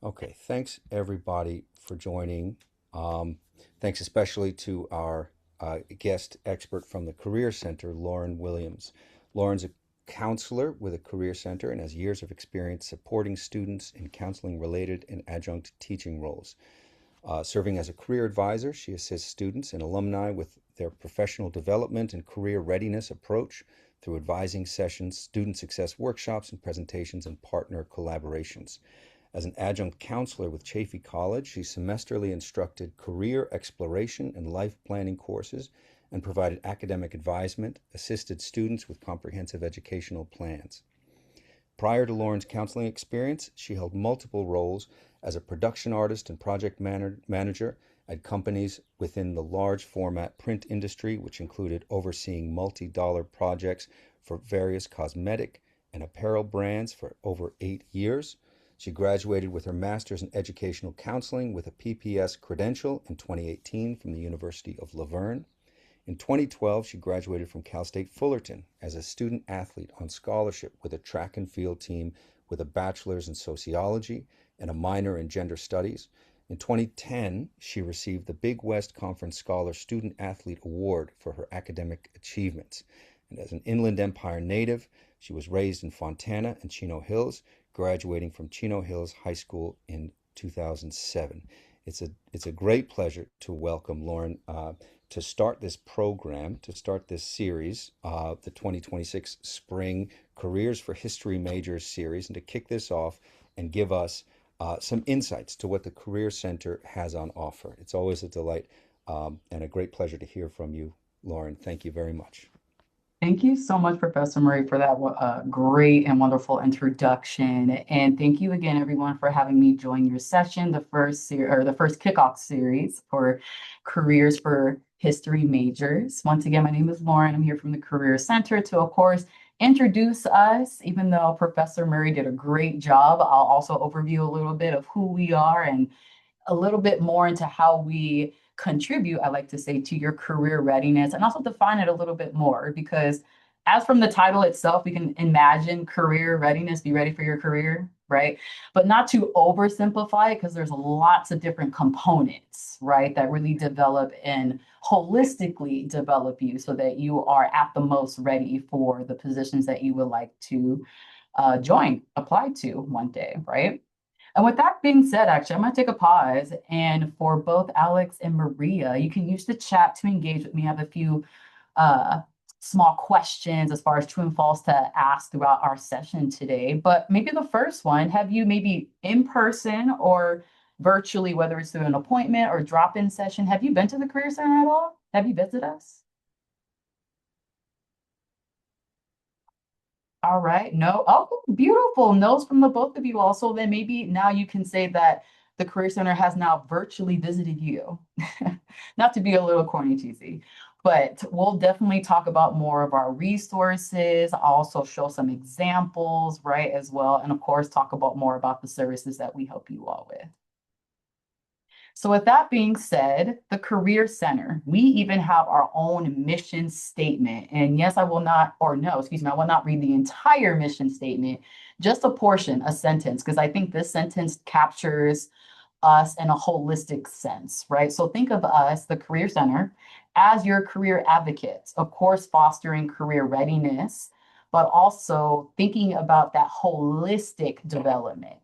Okay, thanks everybody for joining. Um, Thanks especially to our guest expert from the Career Center, Lauren Williams. Lauren's a counselor with a Career Center and has years of experience supporting students in counseling related and adjunct teaching roles. Serving as a career advisor, she assists students and alumni with their professional development and career readiness approach through advising sessions, student success workshops, and presentations and partner collaborations. As an adjunct counselor with Chaffey College, she semesterly instructed career exploration and life planning courses and provided academic advisement, assisted students with comprehensive educational plans. Prior to Lauren's counseling experience, she held multiple roles as a production artist and project manager at companies within the large format print industry, which included overseeing multi-dollar projects for various cosmetic and apparel brands for over 8 years. She graduated with her master's in educational counseling with a PPS credential in 2018 from the University of La Verne. In 2012, she graduated from Cal State Fullerton as a student athlete on scholarship with a track and field team with a bachelor's in sociology and a minor in gender studies. In 2010, she received the Big West Conference Scholar Student Athlete Award for her academic achievements. And as an Inland Empire native, she was raised in Fontana and Chino Hills, graduating from Chino Hills High School in 2007. It's a great pleasure to welcome Lauren to start this program, to start this series, the 2026 Spring Careers for History Majors series, and to kick this off and give us some insights to what the Career Center has on offer. It's always a delight and a great pleasure to hear from you, Lauren. Thank you very much. Thank you so much, Professor Murray, for that great and wonderful introduction. And thank you again, everyone, for having me join your session, the first kickoff series for Careers for History Majors. Once again, my name is Lauren. I'm here from the Career Center to, of course, introduce us. Even though Professor Murray did a great job, I'll also overview a little bit of who we are and a little bit more into how we contribute, I like to say, to your career readiness, and also define it a little bit more because as from the title itself, we can imagine career readiness, be ready for your career, right? But not to oversimplify it because there's lots of different components, right, that really develop and holistically develop you so that you are at the most ready for the positions that you would like to apply to one day, right? And with that being said, actually, I'm going to take a pause. And for both Alex and Maria, you can use the chat to engage with me. I have a few uh, small questions as far as true and false to ask throughout our session today. But maybe the first one, have you maybe in person or virtually, whether it's through an appointment or drop-in session, have you been to the Career Center at all? Have you visited us? All right. No. Oh, beautiful. Notes from the both of you also. Then maybe now you can say that the Career Center has now virtually visited you. Not to be a little corny cheesy, but we'll definitely talk about more of our resources, also show some examples, right, as well. And of course, talk about more about the services that we help you all with. So with that being said, the Career Center, we even have our own mission statement. And yes, I will not, or no, excuse me, I will not read the entire mission statement, just a portion, a sentence, because I think this sentence captures us in a holistic sense, right? So think of us, the Career Center, as your career advocates, of course, fostering career readiness, but also thinking about that holistic development.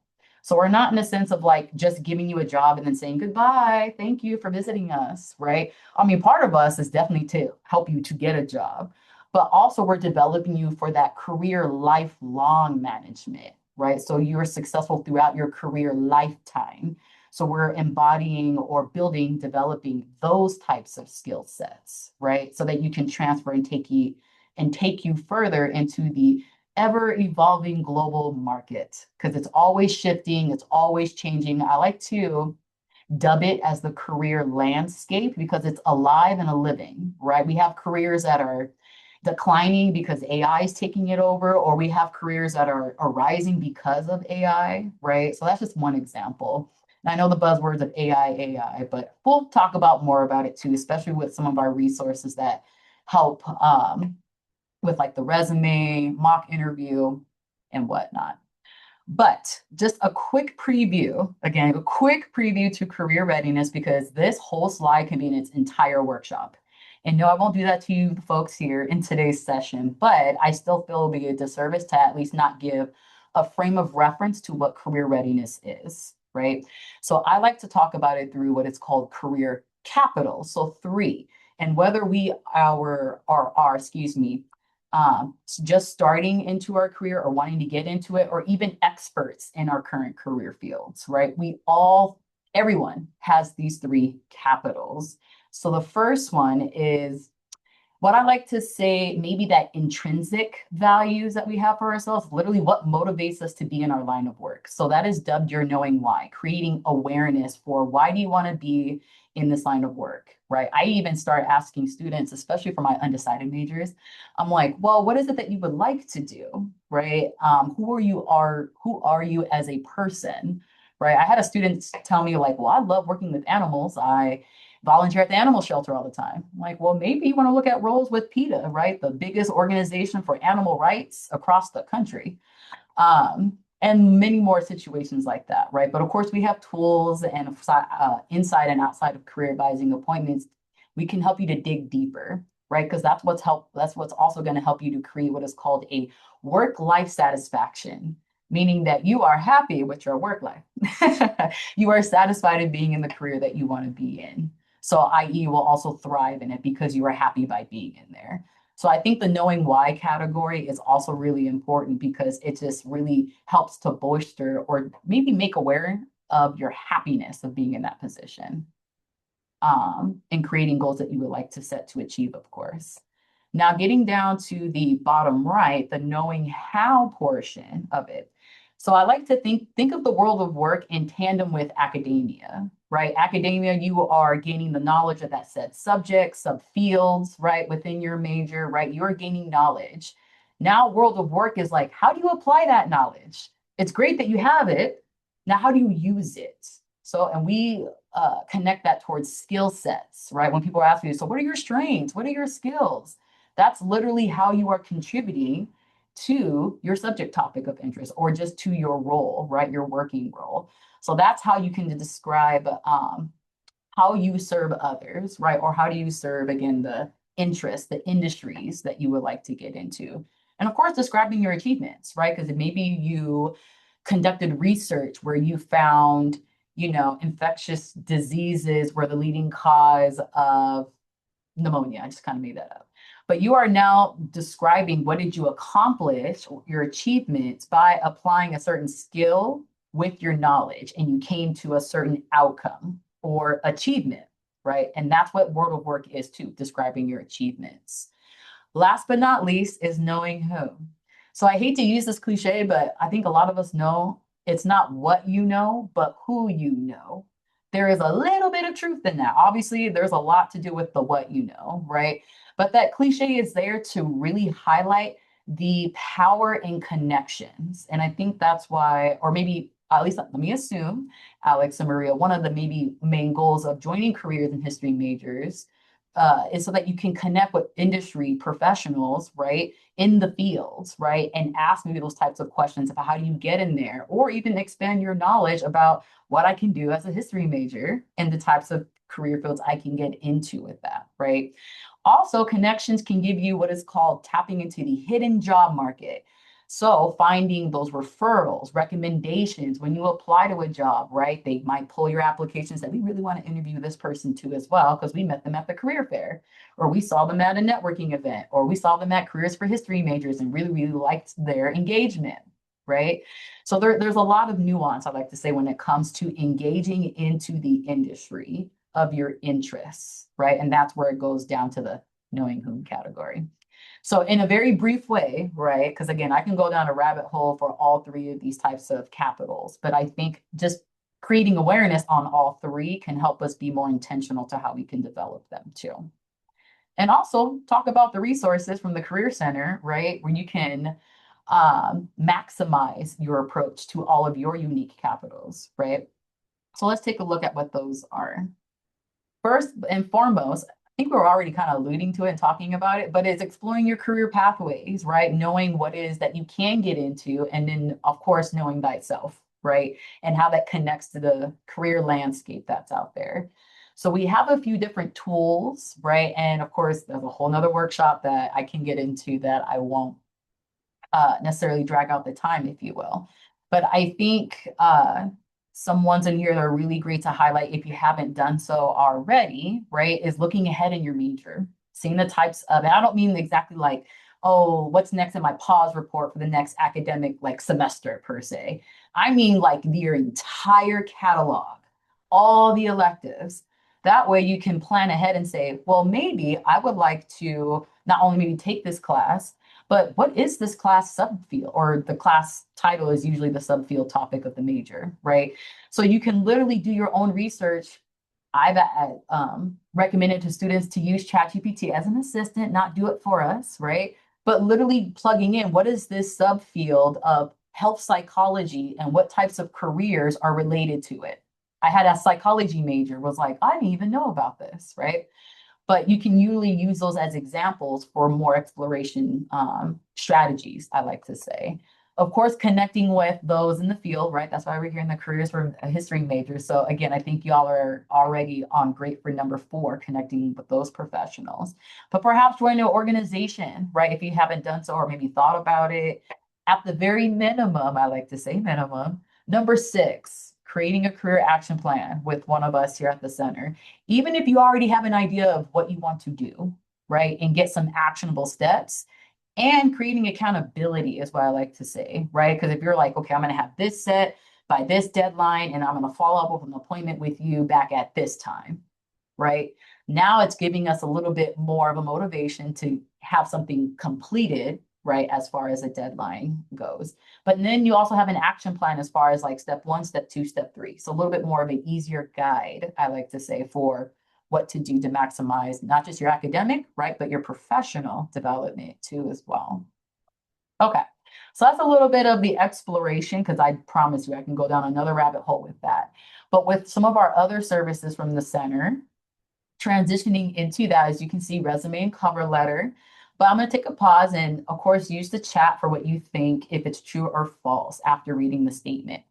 So we're not in a sense of like just giving you a job and then saying goodbye, thank you for visiting us, right? I mean, part of us is definitely to help you to get a job, but also we're developing you for that career lifelong management, right? So you're successful throughout your career lifetime. So we're embodying or building, developing those types of skill sets, right? So that you can transfer and take you further into the ever evolving global market because it's always shifting, it's always changing. I like to dub it as the career landscape because it's alive and a living, right? We have careers that are declining because AI is taking it over, or we have careers that are arising because of AI, right? So that's just one example. And I know the buzzwords of AI, but we'll talk about more about it too, especially with some of our resources that help with like the resume, mock interview, and whatnot. But just a quick preview, again, a quick preview to career readiness, because this whole slide can be in its entire workshop. And no, I won't do that to you folks here in today's session, but I still feel it'll be a disservice to at least not give a frame of reference to what career readiness is, right? So I like to talk about it through what is called career capital. So three, and whether we are, excuse me, just starting into our career or wanting to get into it, or even experts in our current career fields, right? Everyone has these three capitals. So the first one is what I like to say, maybe that intrinsic values that we have for ourselves, literally what motivates us to be in our line of work. So that is dubbed your knowing why, creating awareness for why do you want to be in this line of work, right? I even start asking students, especially for my undecided majors, I'm like, well, what is it that you would like to do, right? Who are you as a person, right? I had a student tell me like, well, I love working with animals. I volunteer at the animal shelter all the time. I'm like, well, maybe you want to look at roles with PETA, right? The biggest organization for animal rights across the country. And many more situations like that, right? But of course, we have tools and inside and outside of career advising appointments. We can help you to dig deeper, right? Because that's what's also going to help you to create what is called a work-life satisfaction, meaning that you are happy with your work life. You are satisfied in being in the career that you want to be in. So, i.e., you will also thrive in it because you are happy by being in there. So I think the knowing why category is also really important because it just really helps to bolster or maybe make aware of your happiness of being in that position, and creating goals that you would like to set to achieve, of course. Now, getting down to the bottom right, the knowing how portion of it. So I like to think of the world of work in tandem with academia, right? Academia, you are gaining the knowledge of that said subject, subfields, right, within your major, right? You're gaining knowledge. Now, world of work is like, how do you apply that knowledge? It's great that you have it. Now, how do you use it? So, and we connect that towards skill sets, right? When people ask you, so what are your strengths? What are your skills? That's literally how you are contributing to your subject topic of interest or just to your role, right? Your working role. So that's how you can describe how you serve others, right? Or how do you serve, again, the interests, the industries that you would like to get into. And of course, describing your achievements, right? Because maybe you conducted research where you found, infectious diseases were the leading cause of pneumonia. I just kind of made that up. But you are now describing what did you accomplish, your achievements by applying a certain skill with your knowledge, and you came to a certain outcome or achievement, right? And that's what World of Work is too, describing your achievements. Last but not least is knowing whom. So I hate to use this cliche, but I think a lot of us know it's not what you know, but who you know. There is a little bit of truth in that. Obviously, there's a lot to do with the what you know, right? But that cliche is there to really highlight the power in connections. And I think that's why, or maybe at least let me assume, Alex and Maria, one of the maybe main goals of joining careers and history majors is so that you can connect with industry professionals, right, in the fields, right, and ask maybe those types of questions about how do you get in there, or even expand your knowledge about what I can do as a history major and the types of career fields I can get into with that, right? Also, connections can give you what is called tapping into the hidden job market. So finding those referrals, recommendations, when you apply to a job, right? They might pull your applications that we really want to interview this person too as well, because we met them at the career fair, or we saw them at a networking event, or we saw them at Careers for History majors and really, really liked their engagement, right? So there's a lot of nuance, I like to say, when it comes to engaging into the industry of your interests, right? And that's where it goes down to the knowing whom category. So in a very brief way, right? Because again, I can go down a rabbit hole for all three of these types of capitals, but I think just creating awareness on all three can help us be more intentional to how we can develop them too. And also talk about the resources from the Career Center, right? Where you can maximize your approach to all of your unique capitals, right? So let's take a look at what those are. First and foremost, think we're already kind of alluding to it and talking about it, but it's exploring your career pathways, right? Knowing what is that you can get into, and then, of course, knowing thyself, right? And how that connects to the career landscape that's out there. So we have a few different tools, right? And of course, there's a whole nother workshop that I can get into that I won't necessarily drag out the time, if you will. But I think some ones in here that are really great to highlight if you haven't done so already, right, is looking ahead in your major, seeing the types of, and I don't mean exactly like, oh, what's next in my pause report for the next academic like semester per se. I mean like your entire catalog, all the electives. That way you can plan ahead and say, well, maybe I would like to not only maybe take this class, but what is this class subfield? Or the class title is usually the subfield topic of the major, right? So you can literally do your own research. I've recommended to students to use ChatGPT as an assistant, not do it for us, right? But literally plugging in what is this subfield of health psychology and what types of careers are related to it. I had a psychology major, was like, I didn't even know about this, right? But you can usually use those as examples for more exploration strategies, I like to say. Of course, connecting with those in the field, right? That's why we're here in the careers for a history major. So again, I think y'all are already on great for number 4, connecting with those professionals. But perhaps join an organization, right? If you haven't done so or maybe thought about it. At the very minimum, I like to say minimum. Number 6, creating a career action plan with one of us here at the center. Even if you already have an idea of what you want to do, right? And get some actionable steps, and creating accountability is what I like to say, right? Because if you're like, okay, I'm going to have this set by this deadline, and I'm going to follow up with an appointment with you back at this time, right? Now it's giving us a little bit more of a motivation to have something completed, right, as far as a deadline goes. But then you also have an action plan as far as like step 1, step 2, step 3. So a little bit more of an easier guide, I like to say, for what to do to maximize not just your academic, right, but your professional development too as well. Okay. So that's a little bit of the exploration because I promise you I can go down another rabbit hole with that. But with some of our other services from the center, transitioning into that, as you can see, resume and cover letter. But I'm going to take a pause and, of course, use the chat for what you think, if it's true or false after reading the statement.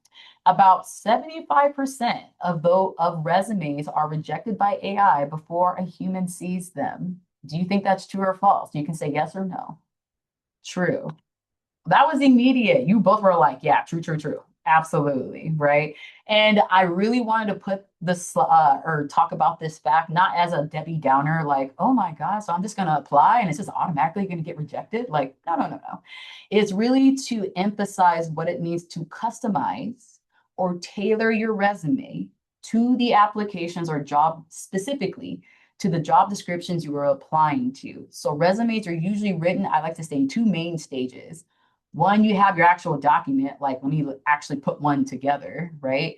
About 75% of resumes are rejected by AI before a human sees them. Do you think that's true or false? You can say yes or no. True. That was immediate. You both were like, yeah, true, true, true. Absolutely, right? And I really wanted to put this or talk about this fact, not as a Debbie Downer, like, oh my God, so I'm just going to apply and it's just automatically going to get rejected. Like, no, no, no, no. It's really to emphasize what it means to customize or tailor your resume to the applications or job specifically to the job descriptions you are applying to. So resumes are usually written, I like to say, in 2 main stages. One, you have your actual document, like let me actually put one together, right?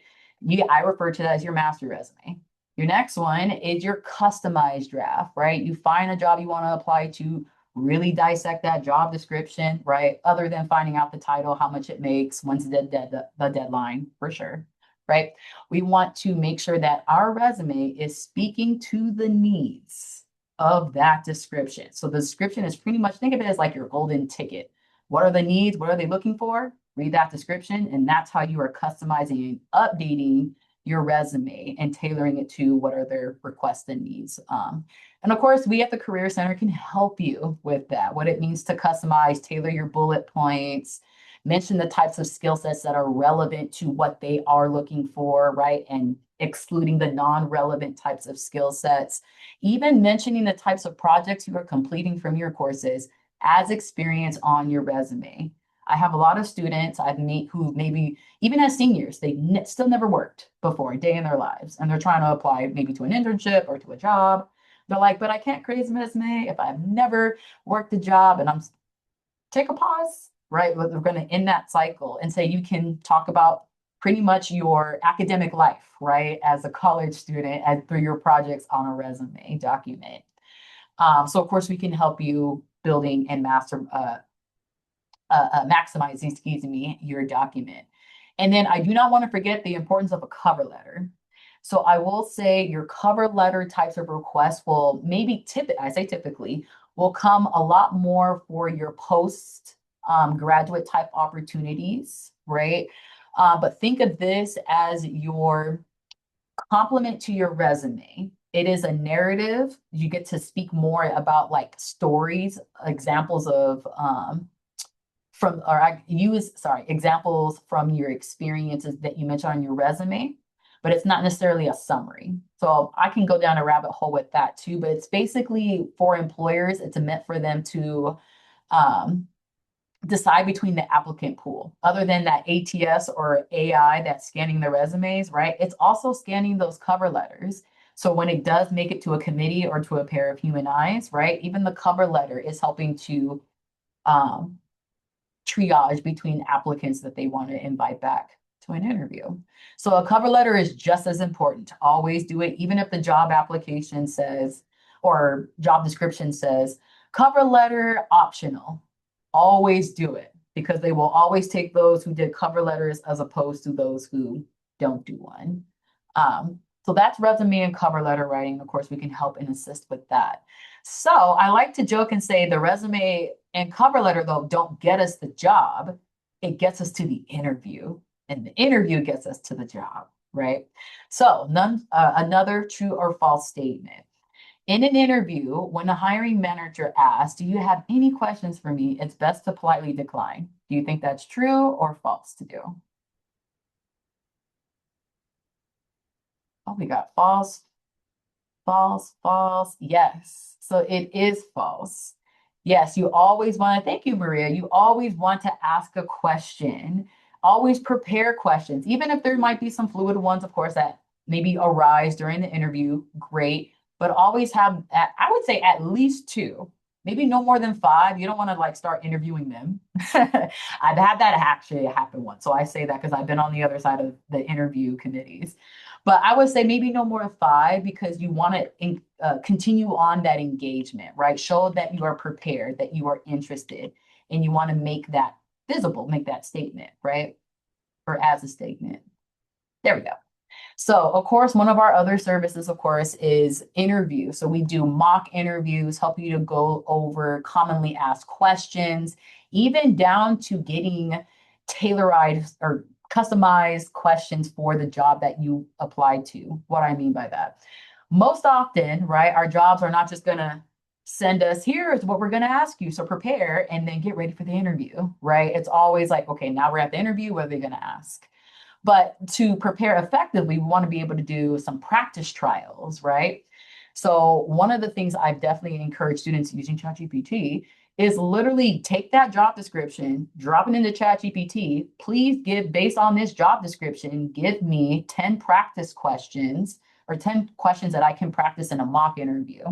I refer to that as your master resume. Your next one is your customized draft, right? You find a job you want to apply to, really dissect that job description, right? Other than finding out the title, how much it makes, when's the deadline, for sure, right? We want to make sure that our resume is speaking to the needs of that description. So the description is pretty much, think of it as like your golden ticket. What are the needs? What are they looking for? Read that description, and that's how you are customizing and updating your resume and tailoring it to what are their requests and needs. And of course, we at the Career Center can help you with that, what it means to customize, tailor your bullet points, mention the types of skill sets that are relevant to what they are looking for, right? And excluding the non-relevant types of skill sets, even mentioning the types of projects you are completing from your courses as experience on your resume. I have a lot of students I've met who maybe even as seniors, they still never worked before a day in their lives. And they're trying to apply maybe to an internship or to a job. They're like, but I can't create a resume if I've never worked a job. And I'm take a pause, right? We're going to end that cycle and say you can talk about pretty much your academic life, right? As a college student and through your projects on a resume document. So of course we can help you building and maximizing, excuse me, your document. And then I do not want to forget the importance of a cover letter. So I will say your cover letter types of requests will maybe I say typically, will come a lot more for your post graduate type opportunities, right? But think of this as your complement to your resume. It is a narrative. You get to speak more about like stories, examples of from or I use sorry examples from your experiences that you mentioned on your resume, but it's not necessarily a summary. So I can go down a rabbit hole with that too, but it's basically for employers, it's meant for them to um, decide between the applicant pool. Other than that ATS or AI that's scanning the resumes, right? It's also scanning those cover letters. So when it does make it to a committee or to a pair of human eyes, right? Even the cover letter is helping to um, triage between applicants that they want to invite back to an interview. So a cover letter is just as important. Always do it, even if the job application says, or job description says, cover letter optional. Always do it because they will always take those who did cover letters as opposed to those who don't do one. So that's resume and cover letter writing. Of course, we can help and assist with that. So I like to joke and say the resume and cover letter, though, don't get us the job. It gets us to the interview, and the interview gets us to the job, right? So another true or false statement. In an interview, when a hiring manager asks, do you have any questions for me? It's best to politely decline. Do you think that's true or false to do? Oh, we got false, false, false. Yes. So it is false. Yes, you always want to, thank you, Maria. You always want to ask a question. Always prepare questions, even if there might be some fluid ones, of course, that maybe arise during the interview. Great. But always have, I would say at least two, maybe no more than five. You don't want to like start interviewing them. I've had that actually happen once. So I say that because I've been on the other side of the interview committees. But I would say maybe no more than five because you want to continue on that engagement, right? Show that you are prepared, that you are interested, and you want to make that visible, make that statement, right? Or as a statement. There we go. So, of course, one of our other services, of course, is interview. So we do mock interviews, help you to go over commonly asked questions, even down to getting tailored or customized questions for the job that you applied to. What I mean by that. Most often, right, our jobs are not just going to send us, here's what we're going to ask you. So prepare and then get ready for the interview, right? It's always like, okay, now we're at the interview. What are they going to ask? But to prepare effectively, we want to be able to do some practice trials, right? So one of the things I've definitely encouraged students using ChatGPT is literally take that job description, drop it into ChatGPT. Please give, based on this job description, give me 10 practice questions or 10 questions that I can practice in a mock interview,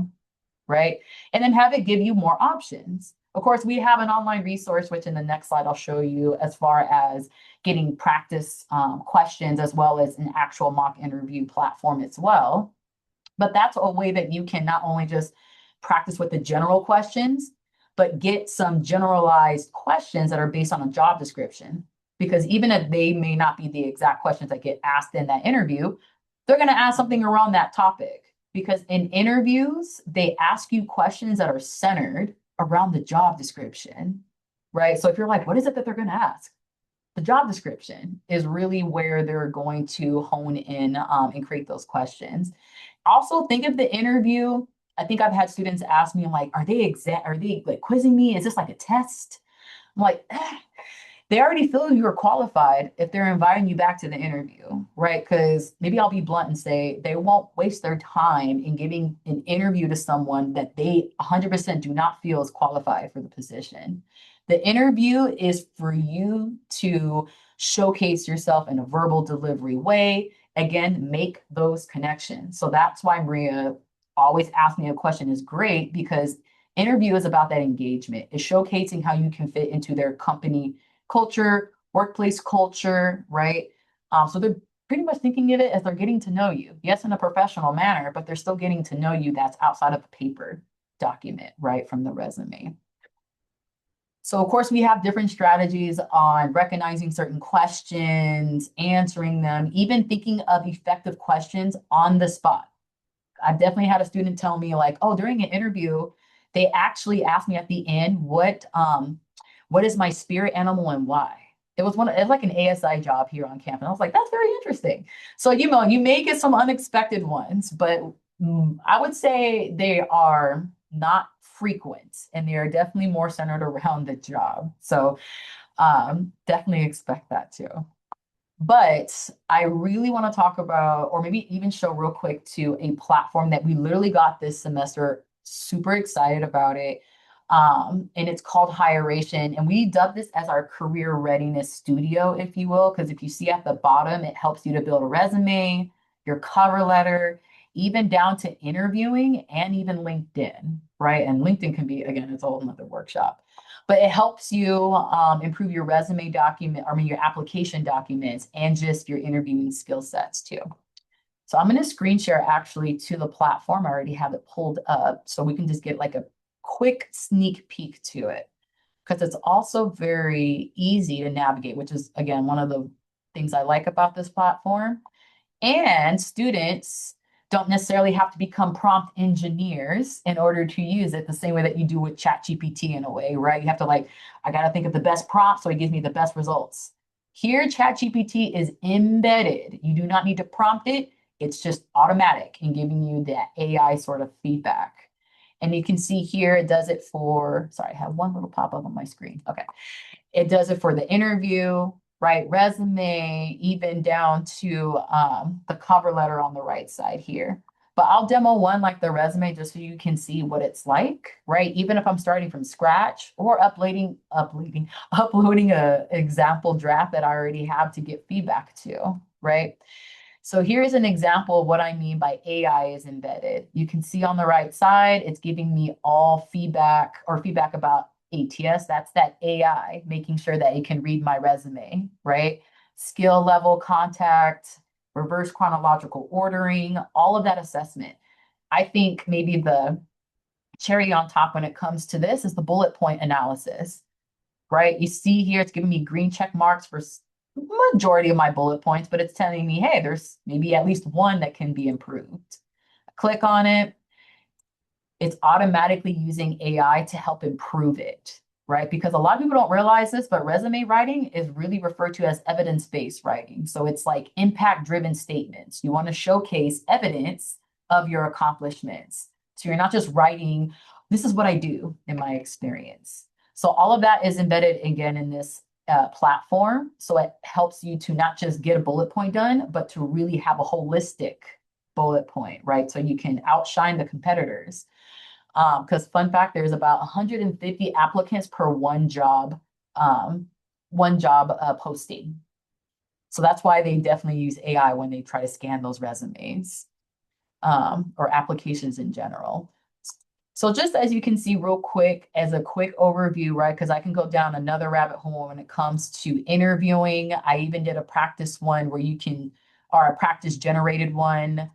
right? And then have it give you more options. Of course, we have an online resource, which in the next slide I'll show you as far as getting practice questions as well as an actual mock interview platform as well. But that's a way that you can not only just practice with the general questions, but get some generalized questions that are based on a job description. Because even if they may not be the exact questions that get asked in that interview, they're going to ask something around that topic. Because in interviews, they ask you questions that are centered around the job description, right? So if you're like, what is it that they're going to ask? The job description is really where they're going to hone in and create those questions. Also, think of the interview. I think I've had students ask me, like, are they like quizzing me? Is this like a test? I'm like, they already feel you are qualified if they're inviting you back to the interview, right? Because maybe I'll be blunt and say they won't waste their time in giving an interview to someone that they 100% do not feel is qualified for the position. The interview is for you to showcase yourself in a verbal delivery way. Again, make those connections. So that's why Maria always asks me a question is great because interview is about that engagement. It's showcasing how you can fit into their company culture, workplace culture, right? So they're pretty much thinking of it as they're getting to know you. Yes, in a professional manner, but they're still getting to know you that's outside of a paper document, right, from the resume. So of course we have different strategies on recognizing certain questions, answering them, even thinking of effective questions on the spot. I've definitely had a student tell me like, oh, during an interview, they actually asked me at the end, what is my spirit animal and why? It's like an ASI job here on campus. I was like, that's very interesting. So, you may get some unexpected ones, but I would say they are not frequent and they are definitely more centered around the job. So, definitely expect that too. But I really want to talk about, or maybe even show real quick to a platform that we literally got this semester. Super excited about it. And it's called Hiration. And we dubbed this as our career readiness studio, if you will, because if you see at the bottom, it helps you to build a resume, your cover letter, even down to interviewing and even LinkedIn, right? And LinkedIn can be, again, it's a whole nother workshop, but it helps you improve your resume document, I mean, your application documents and just your interviewing skill sets too. So I'm going to screen share actually to the platform. I already have it pulled up so we can just get like a quick sneak peek to it because it's also very easy to navigate, which is again, one of the things I like about this platform. And students don't necessarily have to become prompt engineers in order to use it the same way that you do with ChatGPT in a way, right? You have to like, I got to think of the best prompt so it gives me the best results. Here, ChatGPT is embedded. You do not need to prompt it. It's just automatic in giving you that AI sort of feedback. And you can see here, it does it for, sorry, I have one little pop up on my screen. Okay. It does it for the interview, right? Resume, even down to the cover letter on the right side here. But I'll demo one like the resume just so you can see what it's like, right? Even if I'm starting from scratch or uploading a example draft that I already have to get feedback to, right? So here's an example of what I mean by AI is embedded. You can see on the right side, it's giving me all feedback or feedback about ATS. That's that AI, making sure that it can read my resume, right? Skill level, contact, reverse chronological ordering, all of that assessment. I think maybe the cherry on top when it comes to this is the bullet point analysis, right? You see here, it's giving me green check marks for majority of my bullet points, but it's telling me, hey, there's maybe at least one that can be improved. Click on it. It's automatically using AI to help improve it, right? Because a lot of people don't realize this, but resume writing is really referred to as evidence-based writing. So it's like impact-driven statements. You want to showcase evidence of your accomplishments. So you're not just writing, this is what I do in my experience. So all of that is embedded again in this platform. So it helps you to not just get a bullet point done, but to really have a holistic bullet point, right? So you can outshine the competitors. Because fun fact, there's about 150 applicants per one job posting. So that's why they definitely use AI when they try to scan those resumes or applications in general. So just as you can see real quick, as a quick overview, right? Because I can go down another rabbit hole when it comes to interviewing. I even did a practice one where you can, or a practice generated one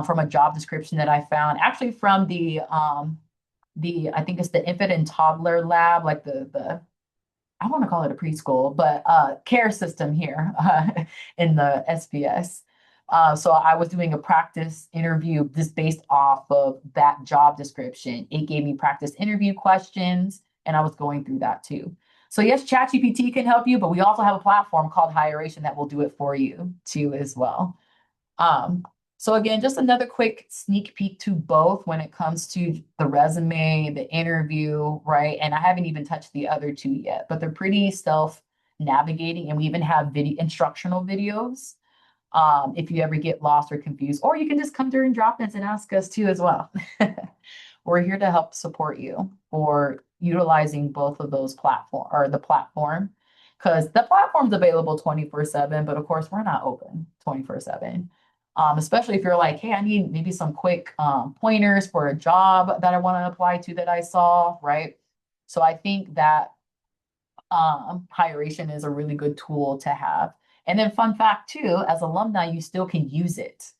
from a job description that I found, actually from I think it's the infant and toddler lab, like the I want to call it a preschool, but care system here in the SBS. So I was doing a practice interview just based off of that job description. It gave me practice interview questions, and I was going through that too. So yes, ChatGPT can help you, but we also have a platform called Hiration that will do it for you too as well. Um, so again, just another quick sneak peek to both when it comes to the resume, the interview, right? And I haven't even touched the other two yet, but they're pretty self-navigating, and we even have video instructional videos if you ever get lost or confused, or you can just come during drop-ins and ask us too as well. We're here to help support you for utilizing both of those platform or the platform because the platform's available 24/7, but of course we're not open 24/7. Especially if you're like, hey, I need maybe some quick pointers for a job that I want to apply to that I saw, right? So I think that Hiration is a really good tool to have. And then fun fact too, as alumni, you still can use it.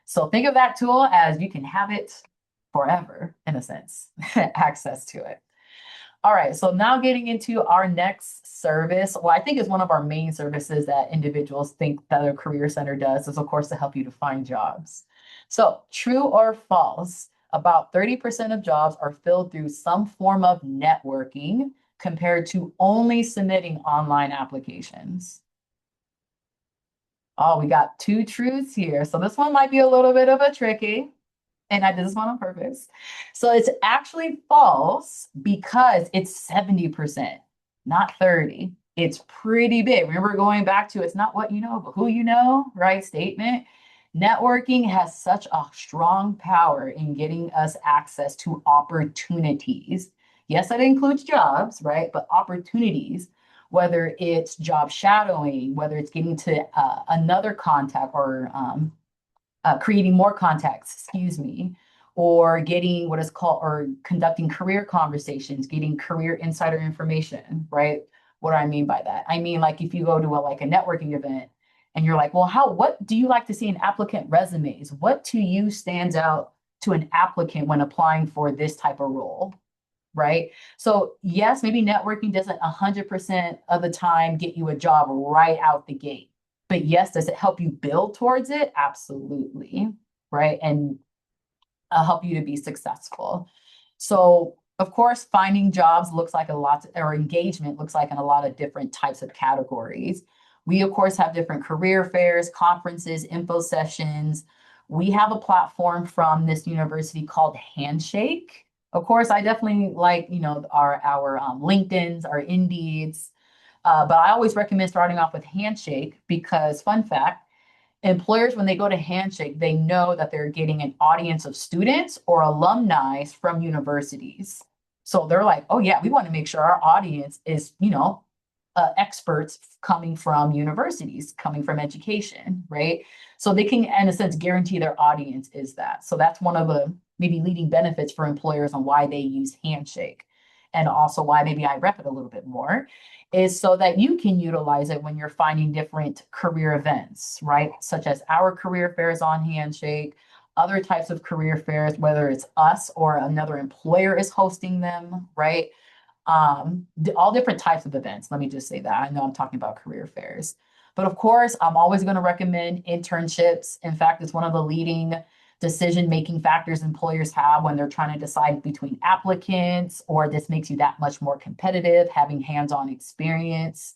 So think of that tool as you can have it forever, in a sense, access to it. All right, so now getting into our next service. Well, I think it's one of our main services that individuals think that a career center does is, of course, to help you to find jobs. So, true or false, about 30% of jobs are filled through some form of networking compared to only submitting online applications. Oh, we got two truths here. So this one might be a little bit of a tricky. And I did this one on purpose. So it's actually false because it's 70%, not 30. It's pretty big. Remember going back to it's not what you know, but who you know, right? Statement. Networking has such a strong power in getting us access to opportunities. Yes, that includes jobs, right? But opportunities, whether it's job shadowing, whether it's getting to another contact or creating more contacts, excuse me, or getting what is called, or conducting career conversations, getting career insider information, right? What do I mean by that? I mean, like if you go to a, like a networking event and you're like, well, what do you like to see in applicant resumes? What to you stands out to an applicant when applying for this type of role? Right. So yes, maybe networking doesn't 100% of the time get you a job right out the gate. But yes, does it help you build towards it? Absolutely. Right. And help you to be successful. So, of course, finding jobs looks like a lot, or engagement looks like in a lot of different types of categories. We, of course, have different career fairs, conferences, info sessions. We have a platform from this university called Handshake. Of course, I definitely like, our LinkedIn's, our Indeeds, but I always recommend starting off with Handshake because, fun fact, employers, when they go to Handshake, they know that they're getting an audience of students or alumni from universities. So they're like, oh, yeah, we want to make sure our audience is, experts coming from universities, coming from education, right? So they can, in a sense, guarantee their audience is that. So that's one of the maybe leading benefits for employers on why they use Handshake. And also why maybe I rep it a little bit more is so that you can utilize it when you're finding different career events, right? Such as our career fairs on Handshake, other types of career fairs, whether it's us or another employer is hosting them, right? All different types of events. Let me just say that. I know I'm talking about career fairs. But of course, I'm always going to recommend internships. In fact, it's one of the leading decision-making factors employers have when they're trying to decide between applicants, or this makes you that much more competitive, having hands-on experience.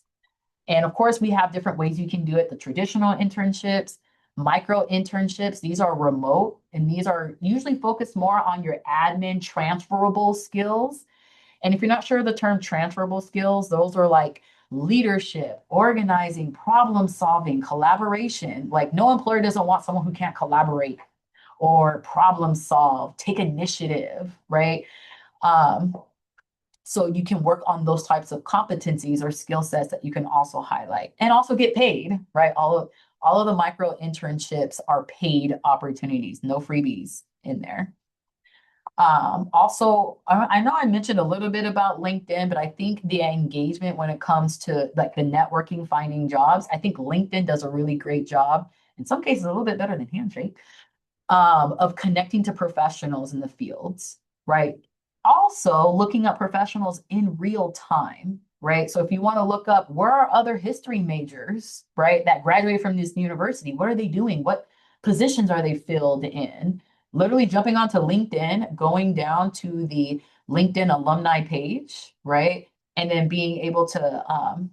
And of course, we have different ways you can do it. The traditional internships, micro internships, these are remote, and these are usually focused more on your admin transferable skills. And if you're not sure of the term transferable skills, those are like leadership, organizing, problem solving, collaboration. Like no employer doesn't want someone who can't collaborate or problem solve, take initiative, right? Um, so you can work on those types of competencies or skill sets that you can also highlight and also get paid, right? All of the micro internships are paid opportunities, no freebies in there. Also, I know I mentioned a little bit about LinkedIn, but I think the engagement when it comes to like the networking, finding jobs, I think LinkedIn does a really great job. In some cases, a little bit better than Handshake, of connecting to professionals in the fields, right? Also, looking up professionals in real time, right? So if you want to look up where are other history majors, right, that graduated from this university, what are they doing? What positions are they filled in? Literally jumping onto LinkedIn, going down to the LinkedIn alumni page, right? And then being able to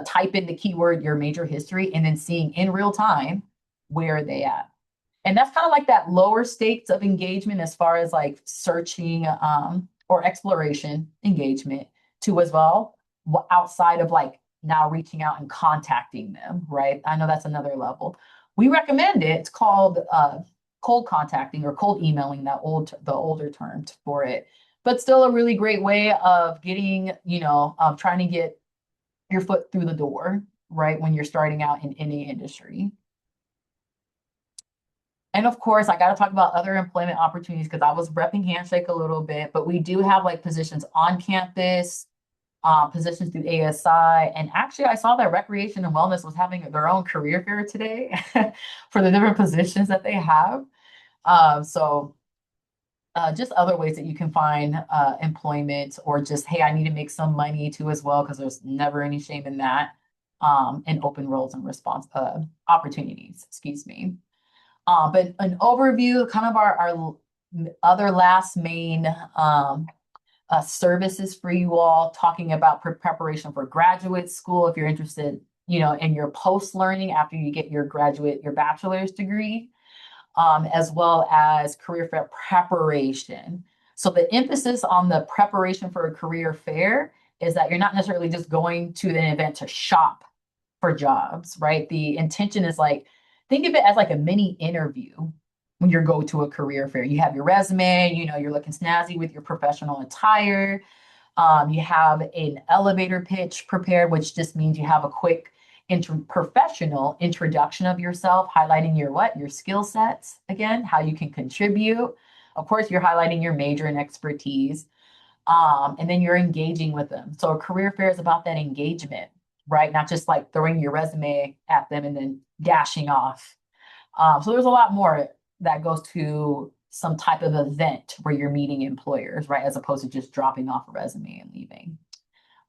type in the keyword your major history and then seeing in real time where are they at. And that's kind of like that lower stakes of engagement as far as like searching or exploration engagement too as well, outside of like now reaching out and contacting them, right? I know that's another level. We recommend it. It's called cold contacting or cold emailing, the older term for it, but still a really great way of getting, trying to get your foot through the door, right? When you're starting out in any industry. And of course, I got to talk about other employment opportunities because I was repping Handshake a little bit, but we do have like positions on campus, positions through ASI. And actually, I saw that Recreation and Wellness was having their own career fair today for the different positions that they have. So just other ways that you can find employment, or just, hey, I need to make some money too as well, because there's never any shame in that. And open roles and response opportunities, excuse me. But an overview, kind of our other last main services for you all, talking about preparation for graduate school if you're interested, in your post learning after you get your bachelor's degree, as well as career fair preparation. So the emphasis on the preparation for a career fair is that you're not necessarily just going to an event to shop for jobs, right? The intention is like, think of it as like a mini interview when you go to a career fair. You have your resume, you're looking snazzy with your professional attire. You have an elevator pitch prepared, which just means you have a quick professional introduction of yourself, highlighting your skill sets, again, how you can contribute. Of course, you're highlighting your major and expertise, and then you're engaging with them. So a career fair is about that engagement, right? Not just like throwing your resume at them and then dashing off. So there's a lot more that goes to some type of event where you're meeting employers, right? As opposed to just dropping off a resume and leaving.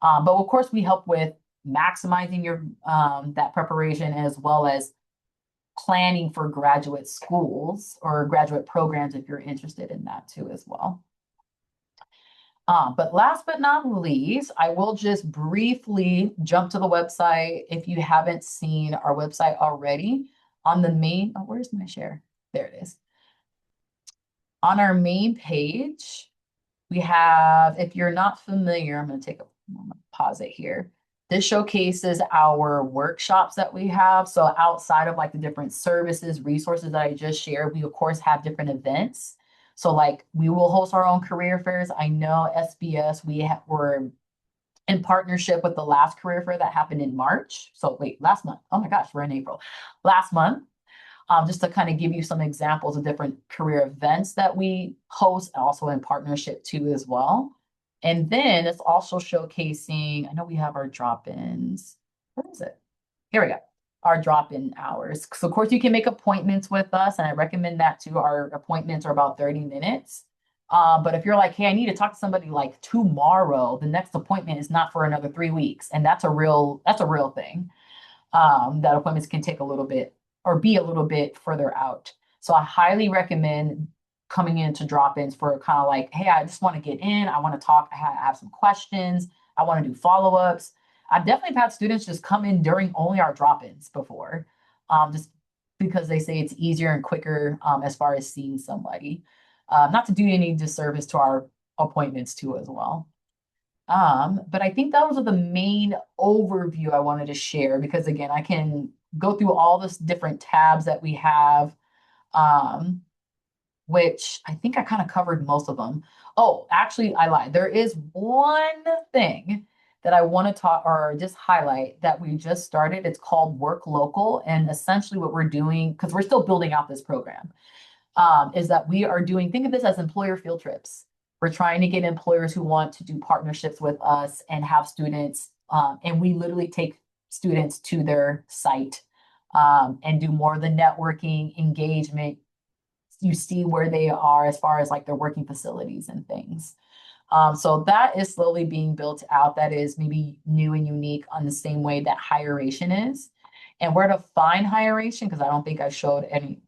But of course, we help with maximizing your that preparation, as well as planning for graduate schools or graduate programs if you're interested in that too as well. But last but not least, I will just briefly jump to the website. If you haven't seen our website already, on the main, oh, where's my share? There it is. On our main page, we have, if you're not familiar, I'm going to pause it here. This showcases our workshops that we have. So outside of like the different services, resources that I just shared, we of course have different events. So like we will host our own career fairs. I know SBS, were in partnership with the last career fair that happened in March. So wait, last month. Oh my gosh, we're in April. Last month. Just to kind of give you some examples of different career events that we host, also in partnership too as well. And then it's also showcasing, I know we have our drop-ins. Where is it? Here we go. Our drop-in hours. So of course you can make appointments with us, and I recommend that too. Our appointments are about 30 minutes. But if you're like, hey, I need to talk to somebody like tomorrow, the next appointment is not for another 3 weeks. And that's a real thing. That appointments can take a little bit or be a little bit further out. So I highly recommend coming into drop-ins for kind of like, hey, I just want to get in. I want to talk. I have some questions. I want to do follow-ups. I've definitely had students just come in during only our drop-ins before, just because they say it's easier and quicker as far as seeing somebody. Not to do any disservice to our appointments too as well. But I think those are the main overview I wanted to share, because again, I can go through all this different tabs that we have, um, which I think I kind of covered most of them. Oh, actually, I lied. There is one thing that I want to talk or just highlight that we just started. It's called Work Local. And essentially what we're doing, because we're still building out this program, is that we are doing, think of this as employer field trips. We're trying to get employers who want to do partnerships with us and have students, and we literally take students to their site, and do more of the networking engagement. You see where they are as far as like their working facilities and things. So that is slowly being built out. That is maybe new and unique on the same way that Hiration is. And where to find Hiration, because I don't think I showed any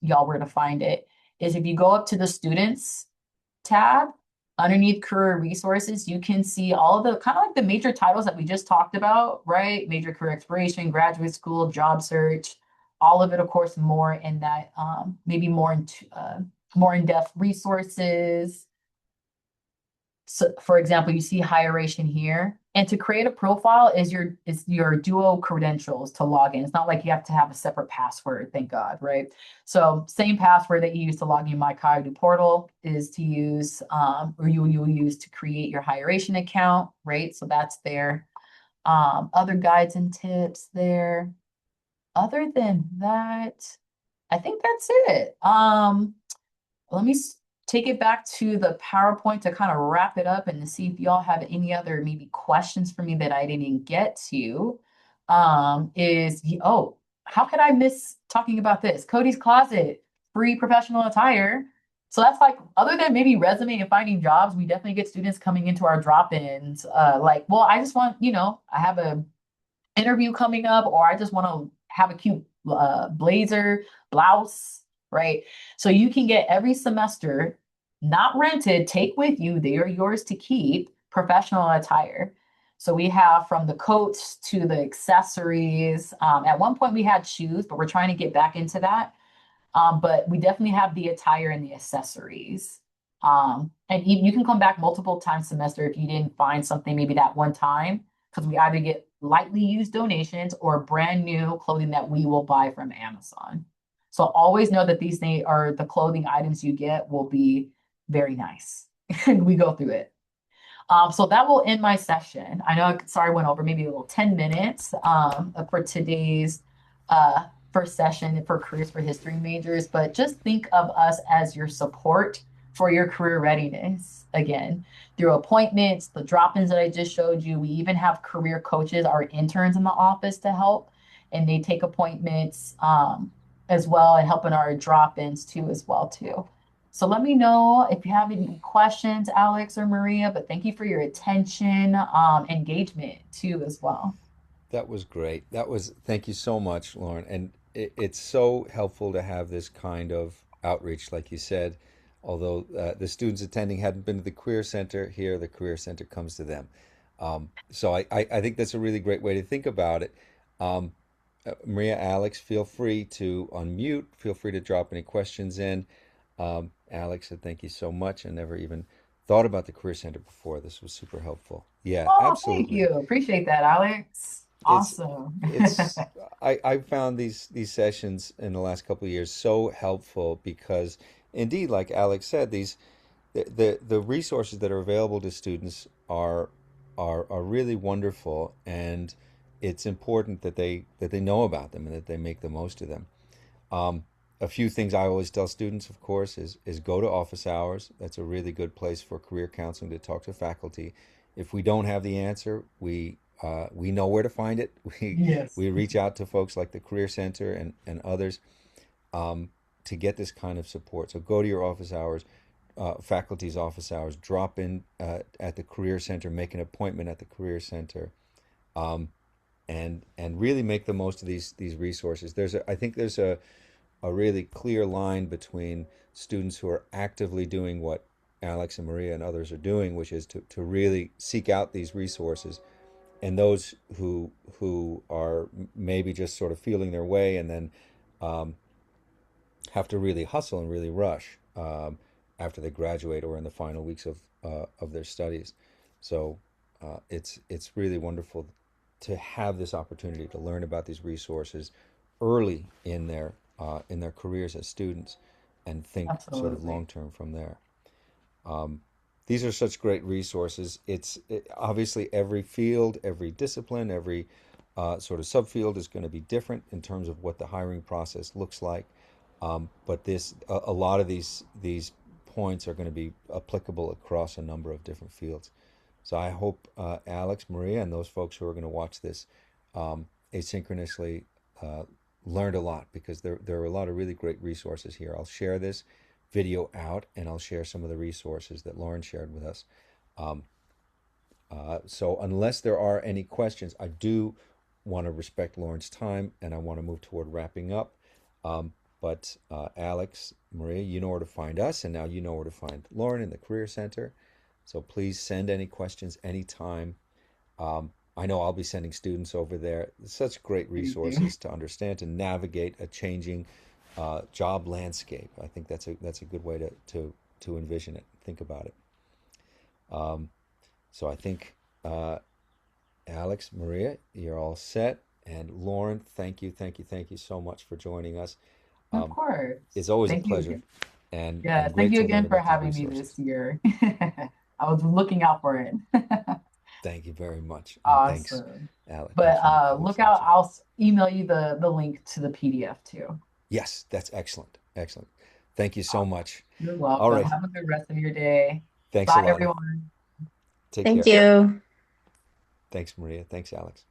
y'all where to find it, is if you go up to the students tab underneath career resources, you can see all of the kind of like the major titles that we just talked about, right? Major career exploration, graduate school, job search, all of it, of course, more in that maybe more into more in-depth resources. So for example, you see Hiration here. And to create a profile is your duo credentials to log in. It's not like you have to have a separate password, thank God, right? So same password that you use to log in my Kaidu portal is to use, or you will use to create your Hiration account, right? So that's there. Other guides and tips there. Other than that, I think that's it. Let me take it back to the PowerPoint to kind of wrap it up and to see if y'all have any other maybe questions for me that I didn't get to. Oh, how could I miss talking about this? Cody's Closet, free professional attire. So that's like, other than maybe resume and finding jobs, we definitely get students coming into our drop-ins. Like, well, I just want, I have a interview coming up, or I just want to have a cute blazer, blouse, right? So you can get every semester, not rented, take with you, they are yours to keep, professional attire. So we have from the coats to the accessories. At one point we had shoes, but we're trying to get back into that. But we definitely have the attire and the accessories. And you can come back multiple times semester if you didn't find something maybe that one time, because we either get lightly used donations or brand new clothing that we will buy from Amazon. So always know that these things are the clothing items you get will be very nice. And we go through it. So that will end my session. I know, sorry, I went over maybe a little 10 minutes for today's uh, first session for Careers for History majors, but just think of us as your support for your career readiness. Again, through appointments, the drop-ins that I just showed you, we even have career coaches, our interns in the office to help, and they take appointments as well and helping our drop-ins too as well too. So let me know if you have any questions, Alex or Maria, but thank you for your attention, engagement too as well. That was great. Thank you so much, Lauren. And it's so helpful to have this kind of outreach, like you said. Although the students attending hadn't been to the Career Center, here the Career Center comes to them. So I think that's a really great way to think about it. Um, Maria, Alex, feel free to unmute. Feel free to drop any questions in. Alex, thank you so much. I never even thought about the Career Center before. This was super helpful. Yeah, Oh, thank absolutely. you. Appreciate that, Alex. it's Awesome. it's I found these sessions in the last couple of years so helpful because indeed, like Alex said, these the resources that are available to students are really wonderful, and it's important that they know about them and that they make the most of them. Um, a few things I always tell students, of course, is go to office hours. That's a really good place for career counseling to talk to faculty. If we don't have the answer, we know where to find it. We Yes. we reach out to folks like the Career Center and others to get this kind of support. So go to your office hours, faculty's office hours. Drop in at the Career Center, make an appointment at the Career Center, um, and really make the most of these resources. I think there's a really clear line between students who are actively doing what Alex and Maria and others are doing, which is to really seek out these resources, and those who are maybe just sort of feeling their way and then um, have to really hustle and really rush after they graduate or in the final weeks of their studies. So it's really wonderful to have this opportunity to learn about these resources early in their careers as students and think sort of long Absolutely. term from there. These are such great resources. Obviously every field, every discipline, every sort of subfield is going to be different in terms of what the hiring process looks like. But a lot of these points are going to be applicable across a number of different fields. So I hope Alex, Maria, and those folks who are going to watch this asynchronously uh, learned a lot because there are a lot of really great resources here. I'll share this video out and I'll share some of the resources that Lauren shared with us. Um, so unless there are any questions, I do want to respect Lauren's time and I want to move toward wrapping up. But Alex, Maria, you know where to find us, and now you know where to find Lauren in the Career Center. So please send any questions anytime. I know I'll be sending students over there. Such great Thank you. resources to understand, to navigate a changing job landscape. I think that's a good way to envision it, think about it. Um, so I think Alex, Maria, you're all set. And Lauren, thank you so much for joining us. Of Um, course. it's always a Thank you pleasure again. and Yes, thank great you to learn again for about these having me this resources. year. I was looking out for it. Thank you very much. And thanks, Awesome. Alex. But Thanks for the look out, feedback. I'll email you the link to the PDF too. Yes, that's excellent. Excellent. Thank you so Awesome. much. You're All welcome. right. Have a good rest of your day. Thanks a Bye, lot. everyone. Take Thank care. you. Thanks, Maria. Thanks, Alex.